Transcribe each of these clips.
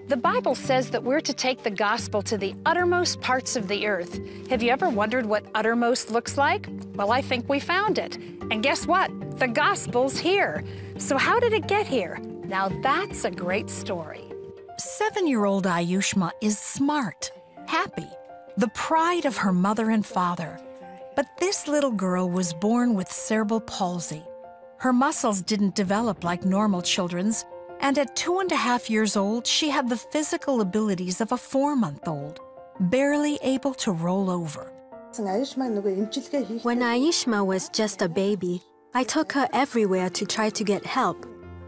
The Bible says that we're to take the gospel to the uttermost parts of the earth. Have you ever wondered what uttermost looks like? Well, I think we found it. And guess what? The gospel's here. So how did it get here? Now that's a great story. 7-year-old Ayushmaa is smart, happy, the pride of her mother and father. But this little girl was born with cerebral palsy. Her muscles didn't develop like normal children's, and at 2.5 years old, she had the physical abilities of a 4-month-old, barely able to roll over. When Ayushmaa was just a baby, I took her everywhere to try to get help,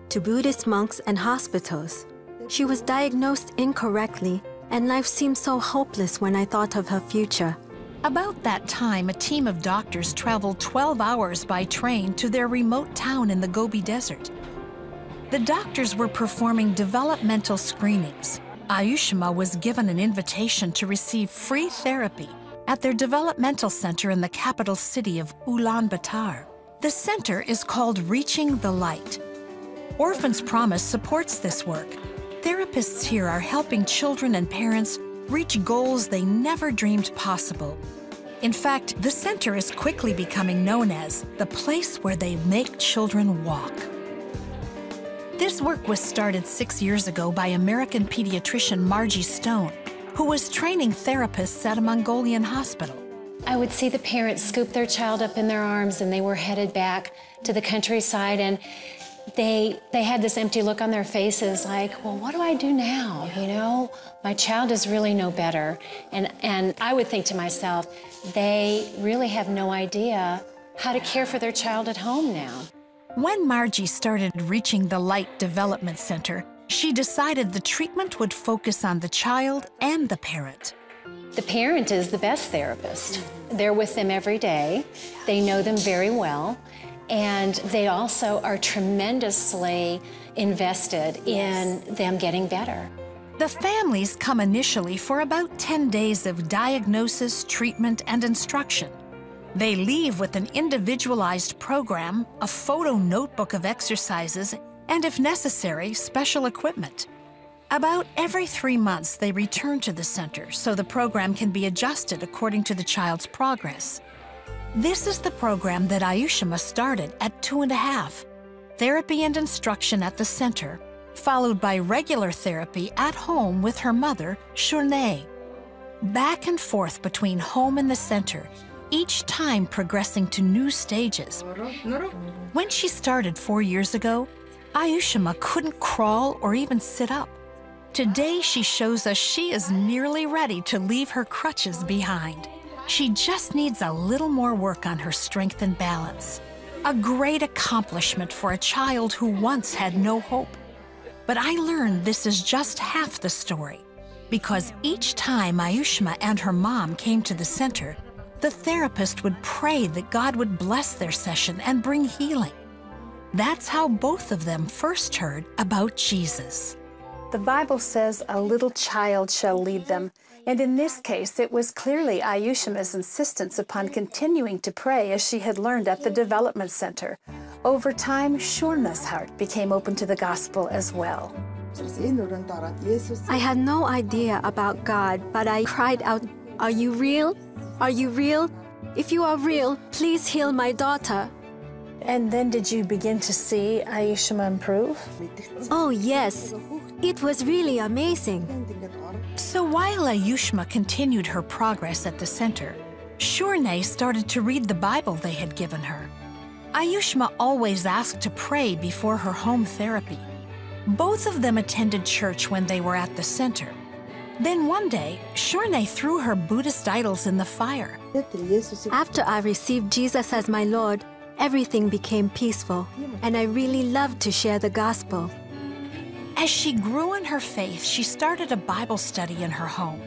to Buddhist monks and hospitals. She was diagnosed incorrectly, and life seemed so hopeless when I thought of her future. About that time, a team of doctors traveled 12 hours by train to their remote town in the Gobi Desert. The doctors were performing developmental screenings. Ayushmaa was given an invitation to receive free therapy at their developmental center in the capital city of Ulaanbaatar. The center is called Reaching the Light. Orphan's Promise supports this work. Therapists here are helping children and parents reach goals they never dreamed possible. In fact, the center is quickly becoming known as the place where they make children walk. This work was started 6 years ago by American pediatrician Margie Stone, who was training therapists at a Mongolian hospital. I would see the parents scoop their child up in their arms, and they were headed back to the countryside, and they had this empty look on their faces like, well, what do I do now? You know, my child is really no better. And I would think to myself, they really have no idea how to care for their child at home now. When Margie started Reaching the Light Development Center, she decided the treatment would focus on the child and the parent. The parent is the best therapist. They're with them every day. They know them very well. And they also are tremendously invested in them getting better. The families come initially for about 10 days of diagnosis, treatment, and instruction. They leave with an individualized program, a photo notebook of exercises, and if necessary, special equipment. About every 3 months, they return to the center so the program can be adjusted according to the child's progress. This is the program that Ayushmaa started at 2.5. Therapy and instruction at the center, followed by regular therapy at home with her mother, Shurnay. Back and forth between home and the center, each time progressing to new stages. When she started 4 years ago, Ayushmaa couldn't crawl or even sit up. Today, she shows us she is nearly ready to leave her crutches behind. She just needs a little more work on her strength and balance. A great accomplishment for a child who once had no hope. But I learned this is just half the story, because each time Ayushmaa and her mom came to the center, the therapist would pray that God would bless their session and bring healing. That's how both of them first heard about Jesus. The Bible says a little child shall lead them. And in this case, it was clearly Ayushmaa's insistence upon continuing to pray as she had learned at the development center. Over time, Shurna's heart became open to the gospel as well. I had no idea about God, but I cried out, "Are you real? Are you real? If you are real, please heal my daughter." And then did you begin to see Ayushmaa improve? Oh, yes. It was really amazing. So while Ayushmaa continued her progress at the center, Shurnay started to read the Bible they had given her. Ayushmaa always asked to pray before her home therapy. Both of them attended church when they were at the center. Then one day, Shurnay threw her Buddhist idols in the fire. After I received Jesus as my Lord, everything became peaceful, and I really loved to share the gospel. As she grew in her faith, she started a Bible study in her home.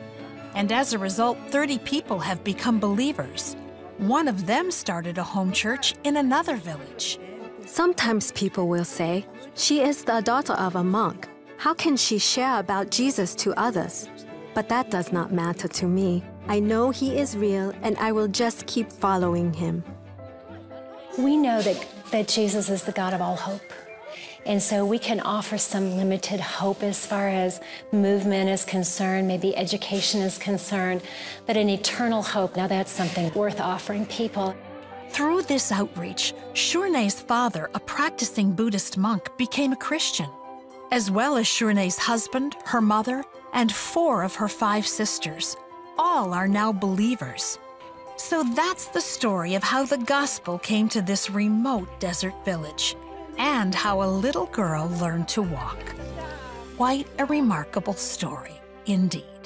And as a result, 30 people have become believers. One of them started a home church in another village. Sometimes people will say, "She is the daughter of a monk. How can she share about Jesus to others?" But that does not matter to me. I know he is real, and I will just keep following him. We know that Jesus is the God of all hope. And so we can offer some limited hope as far as movement is concerned, maybe education is concerned, but an eternal hope, now that's something worth offering people. Through this outreach, Shurne's father, a practicing Buddhist monk, became a Christian, as well as Shurne's husband, her mother, and 4 of her 5 sisters. All are now believers. So that's the story of how the gospel came to this remote desert village, and how a little girl learned to walk. Quite a remarkable story, indeed.